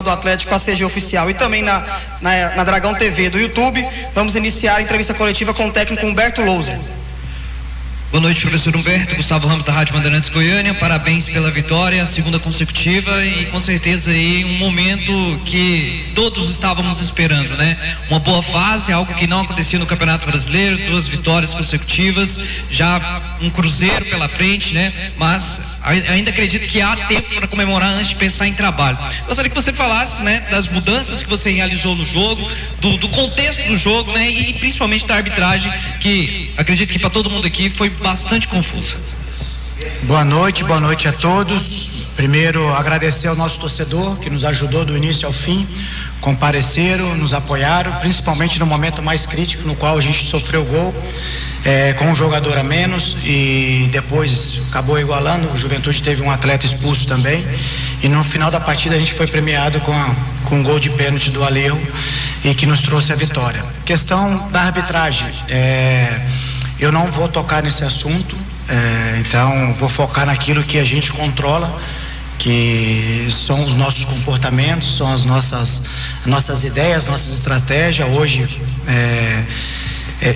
do Atlético com a CG Oficial e também na Dragão TV do YouTube, vamos iniciar a entrevista coletiva com o técnico Humberto Louser. Boa noite, professor Humberto. Gustavo Ramos, da Rádio Bandeirantes Goiânia. Parabéns pela vitória, segunda consecutiva, e com certeza aí um momento que todos estávamos esperando, né? Uma boa fase, algo que não acontecia no Campeonato Brasileiro, 2 vitórias consecutivas, já um cruzeiro pela frente, né? Mas ainda acredito que há tempo para comemorar antes de pensar em trabalho. Gostaria que você falasse, né, das mudanças que você realizou no jogo, do contexto do jogo, né? E principalmente da arbitragem, que acredito que para todo mundo aqui foi bastante confusa. Boa noite a todos. Primeiro, agradecer ao nosso torcedor que nos ajudou do início ao fim, compareceram, nos apoiaram, principalmente no momento mais crítico no qual a gente sofreu gol, com um jogador a menos, e depois acabou igualando. O Juventude teve um atleta expulso também, e no final da partida a gente foi premiado com um gol de pênalti do Alejo, e que nos trouxe a vitória. Questão da arbitragem, eu não vou tocar nesse assunto, então vou focar naquilo que a gente controla, que são os nossos comportamentos, são as nossas ideias, nossas estratégias. Hoje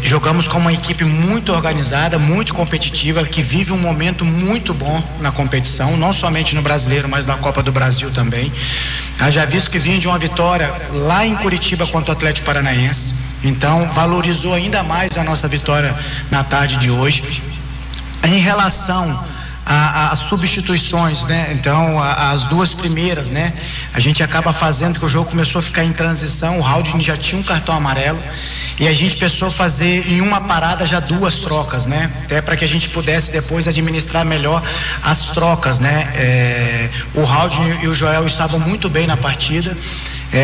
jogamos com uma equipe muito organizada, muito competitiva, que vive um momento muito bom na competição, não somente no Brasileiro, mas na Copa do Brasil também. Já visto que vinha de uma vitória lá em Curitiba contra o Atlético Paranaense, então valorizou ainda mais a nossa vitória na tarde de hoje. Em relação às substituições, né? Então, as 2 primeiras, né? A gente acaba fazendo que o jogo começou a ficar em transição. O Haldin já tinha um cartão amarelo e a gente pensou fazer em uma parada já 2 trocas, né? Até para que a gente pudesse depois administrar melhor as trocas, né? O Haldin e o Joel estavam muito bem na partida,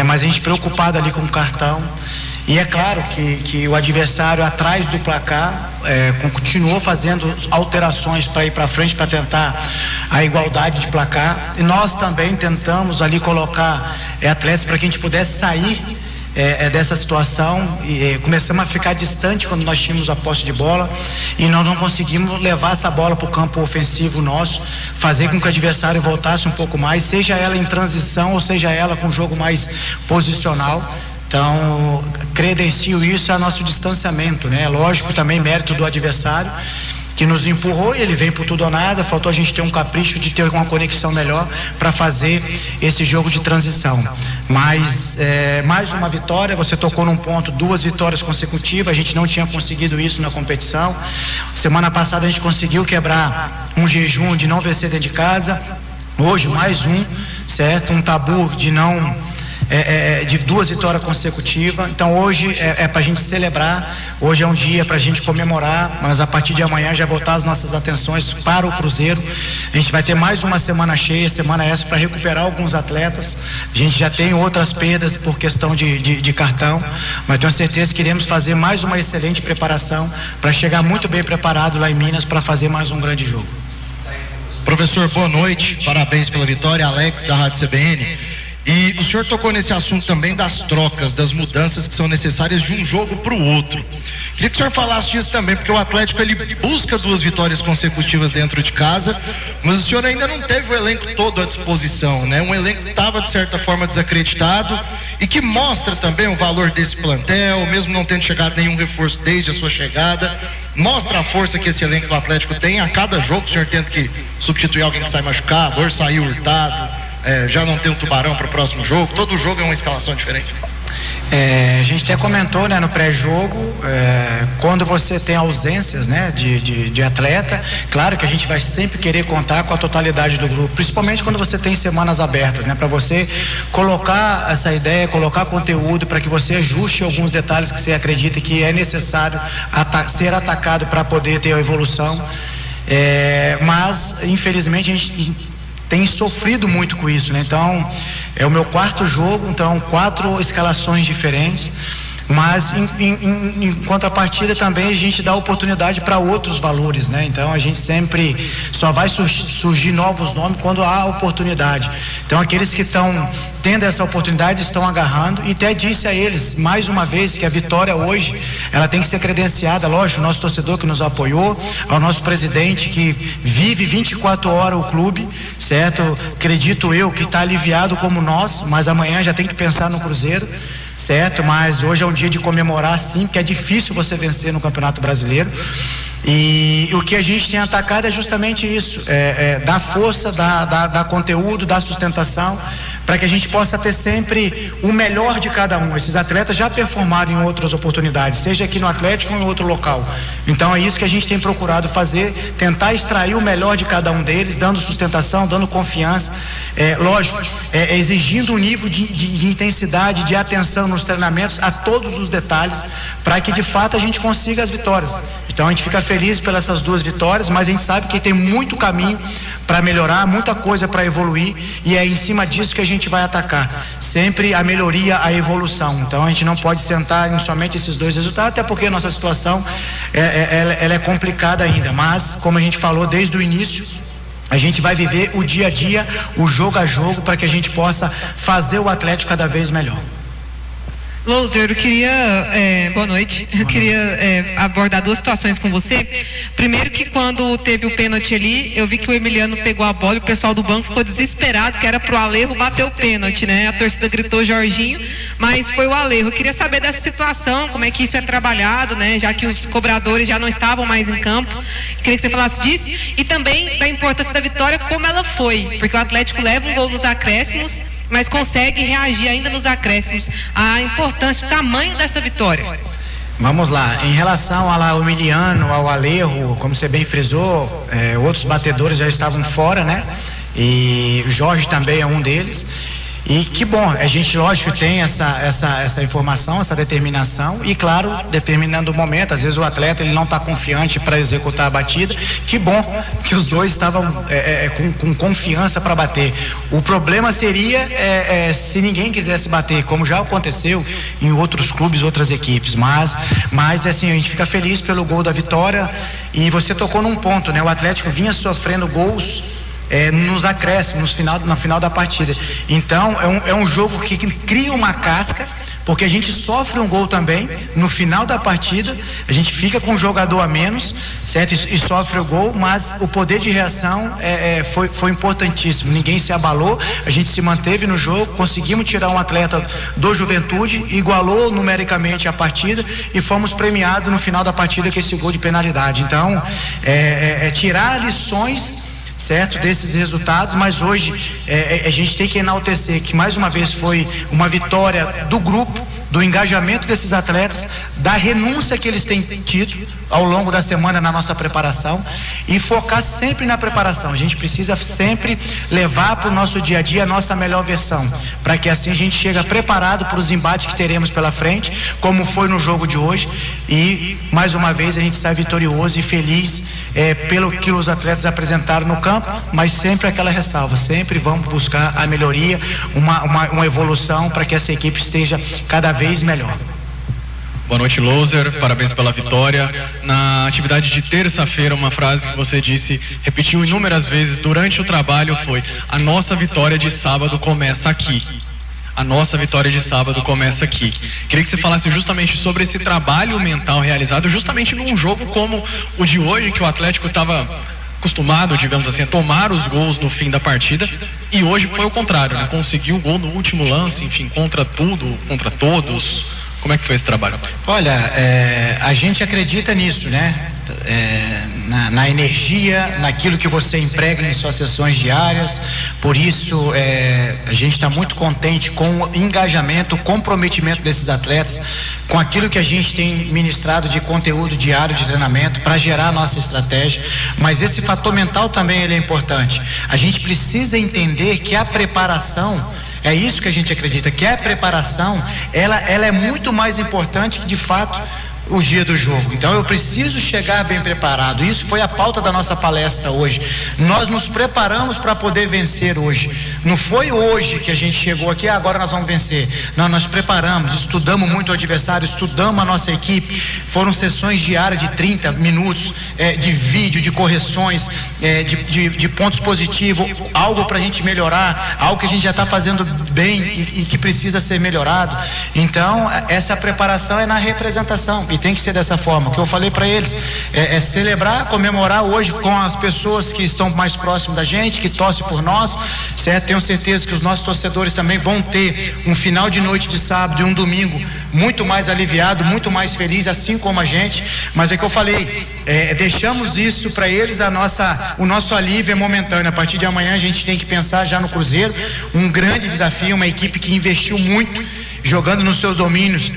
mas a gente preocupado ali com o cartão. E é claro que o adversário atrás do placar continuou fazendo alterações para ir para frente, para tentar a igualdade de placar, e nós também tentamos ali colocar atletas para que a gente pudesse sair dessa situação, e começamos a ficar distante quando nós tínhamos a posse de bola, e nós não conseguimos levar essa bola para o campo ofensivo nosso, fazer com que o adversário voltasse um pouco mais, seja ela em transição ou seja ela com jogo mais posicional. Então, credencio isso a nosso distanciamento, né? Lógico, também mérito do adversário, que nos empurrou, e ele vem por tudo ou nada. Faltou a gente ter um capricho de ter uma conexão melhor para fazer esse jogo de transição. Mas mais uma vitória, você tocou num ponto, 2 vitórias consecutivas, a gente não tinha conseguido isso na competição. Semana passada a gente conseguiu quebrar um jejum de não vencer dentro de casa. Hoje mais um, certo? Um tabu de não... de 2 vitórias consecutivas. Então hoje é para a gente celebrar, hoje é um dia para a gente comemorar, mas a partir de amanhã já voltar as nossas atenções para o Cruzeiro. A gente vai ter mais uma semana cheia, semana essa, para recuperar alguns atletas. A gente já tem outras perdas por questão de cartão, mas tenho certeza que iremos fazer mais uma excelente preparação para chegar muito bem preparado lá em Minas para fazer mais um grande jogo. Professor, boa noite, parabéns pela vitória. Alex, da Rádio CBN. E o senhor tocou nesse assunto também das trocas, das mudanças que são necessárias de um jogo para o outro. Queria que o senhor falasse disso também, porque o Atlético ele busca 2 vitórias consecutivas dentro de casa, mas o senhor ainda não teve o elenco todo à disposição, né? Um elenco que estava de certa forma desacreditado e que mostra também o valor desse plantel, mesmo não tendo chegado nenhum reforço desde a sua chegada. Mostra a força que esse elenco do Atlético tem. A cada jogo o senhor tenta que substituir alguém que sai machucado, ou saiu hurtado. Já não tem um Tubarão para o próximo jogo. Todo jogo é uma escalação diferente. A gente até comentou, né, no pré-jogo, quando você tem ausências, né, de atleta, claro que a gente vai sempre querer contar com a totalidade do grupo, principalmente quando você tem semanas abertas, né, para você colocar essa ideia, colocar conteúdo para que você ajuste alguns detalhes que você acredita que é necessário ser atacado para poder ter a evolução. Mas infelizmente a gente tem sofrido muito com isso, né? Então é o meu 4º jogo, então 4 escalações diferentes. Mas em contrapartida também a gente dá oportunidade para outros valores, né? Então a gente sempre só vai surgir novos nomes quando há oportunidade. Então aqueles que estão tendo essa oportunidade estão agarrando, e até disse a eles mais uma vez que a vitória hoje ela tem que ser credenciada, lógico, o nosso torcedor que nos apoiou, ao nosso presidente que vive 24 horas o clube, certo? Acredito eu que está aliviado como nós, mas amanhã já tem que pensar no Cruzeiro, certo? Mas hoje é um dia de comemorar, sim, porque é difícil você vencer no Campeonato Brasileiro. E o que a gente tem atacado é justamente isso, dar força, dar conteúdo, dar sustentação, para que a gente possa ter sempre o melhor de cada um. Esses atletas já performaram em outras oportunidades, seja aqui no Atlético ou em outro local. Então é isso que a gente tem procurado fazer, tentar extrair o melhor de cada um deles, dando sustentação, dando confiança, lógico, exigindo um nível de intensidade, de atenção nos treinamentos, a todos os detalhes, para que de fato a gente consiga as vitórias. Então a gente fica feliz pelas essas duas vitórias, mas a gente sabe que tem muito caminho para melhorar, muita coisa para evoluir, e é em cima disso que a gente vai atacar. Sempre a melhoria, a evolução. Então a gente não pode sentar em somente esses dois resultados, até porque a nossa situação ela é complicada ainda. Mas, como a gente falou desde o início, a gente vai viver o dia a dia, o jogo a jogo, para que a gente possa fazer o Atlético cada vez melhor. Louser, eu queria, boa noite, eu queria abordar duas situações com você. Primeiro que quando teve o pênalti ali, eu vi que o Emiliano pegou a bola e o pessoal do banco ficou desesperado, que era pro Alejo bater o pênalti, né? A torcida gritou Jorginho, mas foi o Alejo. Eu queria saber dessa situação, como é que isso é trabalhado, né? Já que os cobradores já não estavam mais em campo. Queria que você falasse disso e também da importância da vitória, como ela foi, porque o Atlético leva um gol nos acréscimos, mas consegue reagir ainda nos acréscimos. A importância, o tamanho dessa vitória. Vamos lá, em relação ao Emiliano, ao Alejo, como você bem frisou, outros batedores já estavam fora, né? E o Jorge também é um deles. E que bom, a gente lógico tem essa informação, essa determinação, e claro, determinando o momento, às vezes o atleta ele não está confiante para executar a batida. Que bom que os dois estavam com confiança para bater. O problema seria se ninguém quisesse bater, como já aconteceu em outros clubes, outras equipes. Mas assim, a gente fica feliz pelo gol da vitória. E você tocou num ponto, né? O Atlético vinha sofrendo gols nos acréscimos, no final da partida. Então é um jogo que cria uma casca, porque a gente sofre um gol também no final da partida, a gente fica com um jogador a menos, certo? E sofre o gol, mas o poder de reação foi importantíssimo. Ninguém se abalou, a gente se manteve no jogo, conseguimos tirar um atleta do Juventude, igualou numericamente a partida e fomos premiados no final da partida com esse gol de penalidade. Então tirar lições, certo, desses resultados, mas hoje a gente tem que enaltecer que mais uma vez foi uma vitória do grupo, do engajamento desses atletas, da renúncia que eles têm tido ao longo da semana na nossa preparação, e focar sempre na preparação. A gente precisa sempre levar para o nosso dia a dia a nossa melhor versão, para que assim a gente chegue preparado para os embates que teremos pela frente, como foi no jogo de hoje, e mais uma vez a gente sai vitorioso e feliz pelo que os atletas apresentaram no campo, mas sempre aquela ressalva, sempre vamos buscar a melhoria, uma evolução para que essa equipe esteja cada vez melhor. Boa noite, Louser, parabéns pela vitória. Na atividade de terça-feira, uma frase que você disse, repetiu inúmeras vezes durante o trabalho, foi: a nossa vitória de sábado começa aqui. A nossa vitória de sábado começa aqui. Queria que você falasse justamente sobre esse trabalho mental realizado justamente num jogo como o de hoje, que o Atlético estava acostumado, digamos assim, a tomar os gols no fim da partida, e hoje foi o contrário, né? Conseguiu o gol no último lance, enfim, contra tudo, contra todos. Como é que foi esse trabalho? Olha, a gente acredita nisso, né? Na energia, naquilo que você emprega em suas sessões diárias. Por isso a gente está muito contente com o engajamento, o comprometimento desses atletas, com aquilo que a gente tem ministrado de conteúdo diário de treinamento para gerar a nossa estratégia. Mas esse fator mental também ele é importante. A gente precisa entender que a preparação, é isso que a gente acredita, que a preparação ela é muito mais importante que de fato o dia do jogo. Então eu preciso chegar bem preparado. Isso foi a pauta da nossa palestra hoje. Nós nos preparamos para poder vencer hoje. Não foi hoje que a gente chegou aqui, agora nós vamos vencer. Não, nós preparamos, estudamos muito o adversário, estudamos a nossa equipe. Foram sessões diárias de 30 minutos de vídeo, de correções, de pontos positivos, algo para a gente melhorar, algo que a gente já está fazendo bem e que precisa ser melhorado. Então essa preparação é na representação. E tem que ser dessa forma. O que eu falei para eles é celebrar, comemorar hoje com as pessoas que estão mais próximas da gente, que torcem por nós, certo? Tenho certeza que os nossos torcedores também vão ter um final de noite de sábado e um domingo muito mais aliviado, muito mais feliz, assim como a gente. Mas é que eu falei, deixamos isso para eles, o nosso alívio é momentâneo. A partir de amanhã a gente tem que pensar já no Cruzeiro, um grande desafio, uma equipe que investiu muito, jogando nos seus domínios.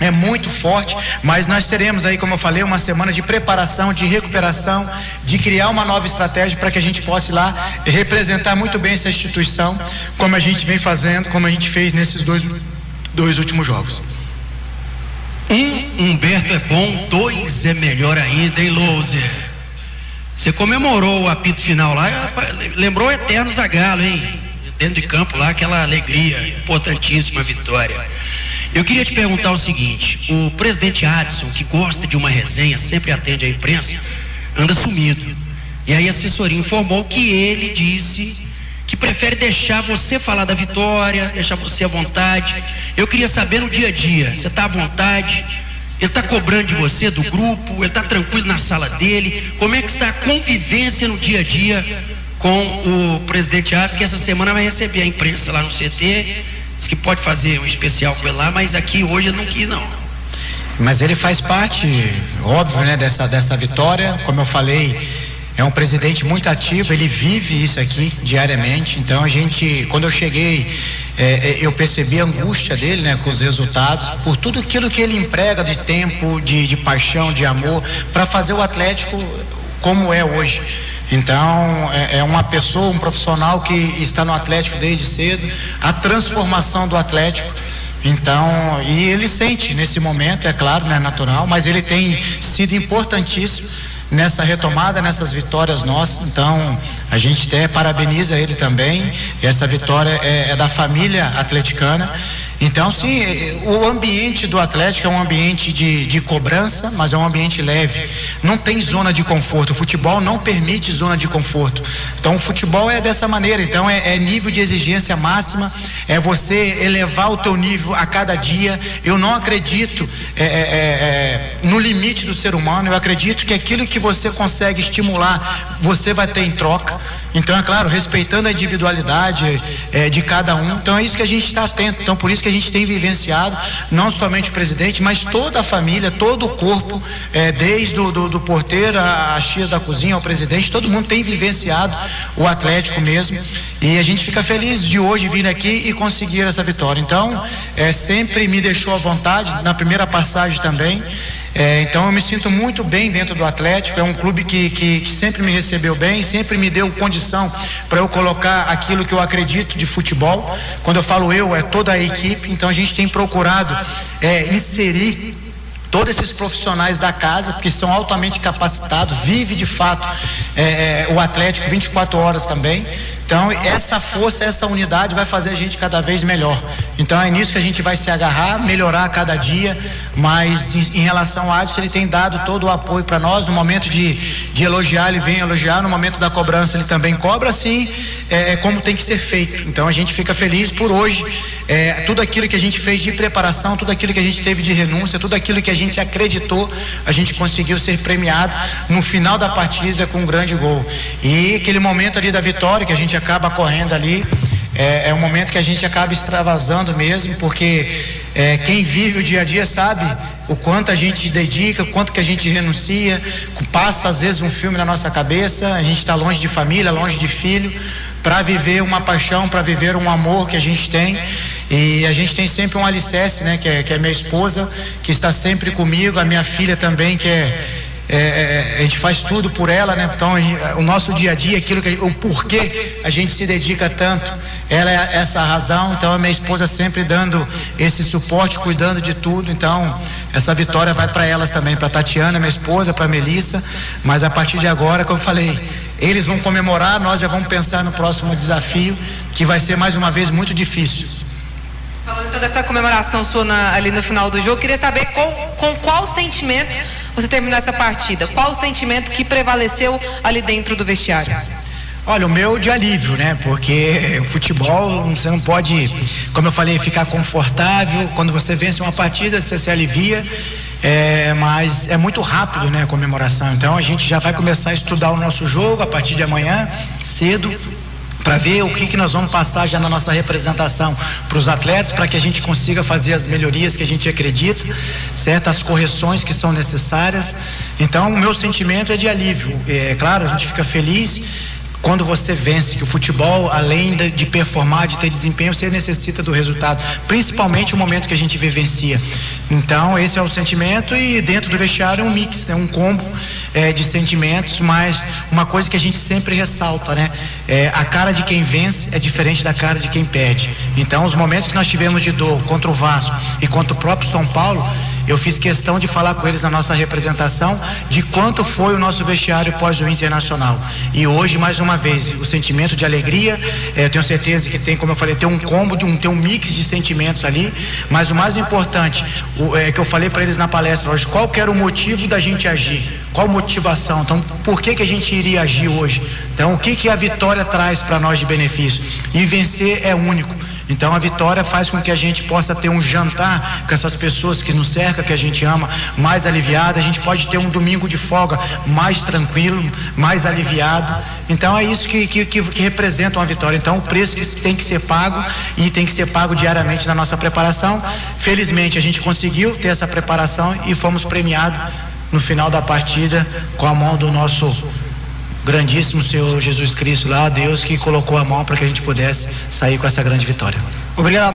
É muito forte, mas nós teremos aí, como eu falei, uma semana de preparação, de recuperação, de criar uma nova estratégia para que a gente possa ir lá representar muito bem essa instituição, como a gente vem fazendo, como a gente fez nesses dois últimos jogos. Humberto é bom, 2 é melhor ainda, hein, Louser? Você comemorou o apito final lá, lembrou o eterno Zagallo, hein? Dentro de campo lá, aquela alegria, importantíssima vitória. Eu queria te perguntar o seguinte: o presidente Adson, que gosta de uma resenha, sempre atende a imprensa, anda sumido. E aí a assessoria informou que ele disse que prefere deixar você falar da vitória, deixar você à vontade. Eu queria saber no dia a dia, você está à vontade? Ele está cobrando de você, do grupo? Ele está tranquilo na sala dele? Como é que está a convivência no dia a dia com o presidente Adson, que essa semana vai receber a imprensa lá no CT? Diz que pode fazer um especial com ele lá, mas aqui hoje ele não quis, não. Mas ele faz parte, óbvio, né, dessa vitória. Como eu falei, é um presidente muito ativo, ele vive isso aqui diariamente. Então quando eu cheguei, eu percebi a angústia dele, né, com os resultados, por tudo aquilo que ele emprega de tempo, de paixão, de amor, para fazer o Atlético como é hoje. Então, é uma pessoa, um profissional que está no Atlético desde cedo, a transformação do Atlético. Então, e ele sente nesse momento, é claro, não é natural, mas ele tem sido importantíssimo nessa retomada, nessas vitórias nossas. Então, a gente até parabeniza ele também. Essa vitória é da família atleticana. Então, sim, o ambiente do Atlético é um ambiente de cobrança, mas é um ambiente leve. Não tem zona de conforto. O futebol não permite zona de conforto. Então, o futebol é dessa maneira. Então, é nível de exigência máxima. É você elevar o teu nível a cada dia. Eu não acredito no limite do ser humano. Eu acredito que aquilo que você consegue estimular, você vai ter em troca. Então, é claro, respeitando a individualidade de cada um. Então, é isso que a gente está atento. Então, por isso que a gente tem vivenciado, não somente o presidente, mas toda a família, todo o corpo, desde do porteiro, a X da cozinha, ao presidente, todo mundo tem vivenciado o Atlético mesmo. E a gente fica feliz de hoje vir aqui e conseguir essa vitória. Então, sempre me deixou à vontade, na primeira passagem também. Então eu me sinto muito bem dentro do Atlético. É um clube que sempre me recebeu bem, sempre me deu condição para eu colocar aquilo que eu acredito de futebol. Quando eu falo é toda a equipe. Então a gente tem procurado inserir todos esses profissionais da casa, porque são altamente capacitados, vive de fato o Atlético 24 horas também. Então essa força, essa unidade vai fazer a gente cada vez melhor. Então é nisso que a gente vai se agarrar, melhorar a cada dia. Mas em relação ao Adson, ele tem dado todo o apoio para nós. No momento de elogiar, ele vem elogiar. No momento da cobrança, ele também cobra, assim como tem que ser feito. Então a gente fica feliz por hoje. Tudo aquilo que a gente fez de preparação, tudo aquilo que a gente teve de renúncia, tudo aquilo que a gente acreditou, a gente conseguiu ser premiado no final da partida com um grande gol. E aquele momento ali da vitória que a gente acaba correndo ali, é um momento que a gente acaba extravasando mesmo, porque quem vive o dia a dia sabe o quanto a gente dedica, o quanto que a gente renuncia, passa às vezes um filme na nossa cabeça, a gente está longe de família, longe de filho, para viver uma paixão, para viver um amor que a gente tem. E a gente tem sempre um alicerce, né, que é minha esposa, que está sempre comigo, a minha filha também, que a gente faz tudo por ela, né? Então o nosso dia a dia, o porquê a gente se dedica tanto, ela é essa a razão. Então a minha esposa sempre dando esse suporte, cuidando de tudo. Então essa vitória vai para elas também, para Tatiana, minha esposa, para Melissa. Mas a partir de agora, como eu falei, eles vão comemorar, nós já vamos pensar no próximo desafio, que vai ser mais uma vez muito difícil. Falando então dessa comemoração sua ali no final do jogo, queria saber com qual sentimento você terminou essa partida? Qual o sentimento que prevaleceu ali dentro do vestiário? Olha, o meu de alívio, né? Porque o futebol, você não pode, como eu falei, ficar confortável. Quando você vence uma partida, você se alivia. Mas é muito rápido, né, a comemoração. Então a gente já vai começar a estudar o nosso jogo a partir de amanhã, cedo, para ver o que nós vamos passar já na nossa representação para os atletas, para que a gente consiga fazer as melhorias que a gente acredita, certo? As correções que são necessárias. Então o meu sentimento é de alívio. É claro, a gente fica feliz quando você vence, que o futebol, além de performar, de ter desempenho, você necessita do resultado, principalmente o momento que a gente vivencia. Então esse é o sentimento, e dentro do vestiário é um mix, né? Um combo de sentimentos, mas uma coisa que a gente sempre ressalta, né? A cara de quem vence é diferente da cara de quem perde. Então os momentos que nós tivemos de dor contra o Vasco e contra o próprio São Paulo, eu fiz questão de falar com eles na nossa representação de quanto foi o nosso vestiário pós o Internacional. E hoje, mais uma vez, o sentimento de alegria, eu tenho certeza que tem, como eu falei, tem um combo, tem um mix de sentimentos ali, mas o mais importante, que eu falei para eles na palestra hoje, qual que era o motivo da gente agir? Qual motivação? Então, por que a gente iria agir hoje? Então, o que a vitória traz para nós de benefício? E vencer é único. Então a vitória faz com que a gente possa ter um jantar com essas pessoas que nos cercam, que a gente ama, mais aliviado. A gente pode ter um domingo de folga mais tranquilo, mais aliviado. Então é isso que representa uma vitória. Então o preço que tem que ser pago, e tem que ser pago diariamente na nossa preparação. Felizmente a gente conseguiu ter essa preparação e fomos premiados no final da partida com a mão do nosso grandíssimo Senhor Jesus Cristo lá, Deus que colocou a mão para que a gente pudesse sair com essa grande vitória. Obrigado.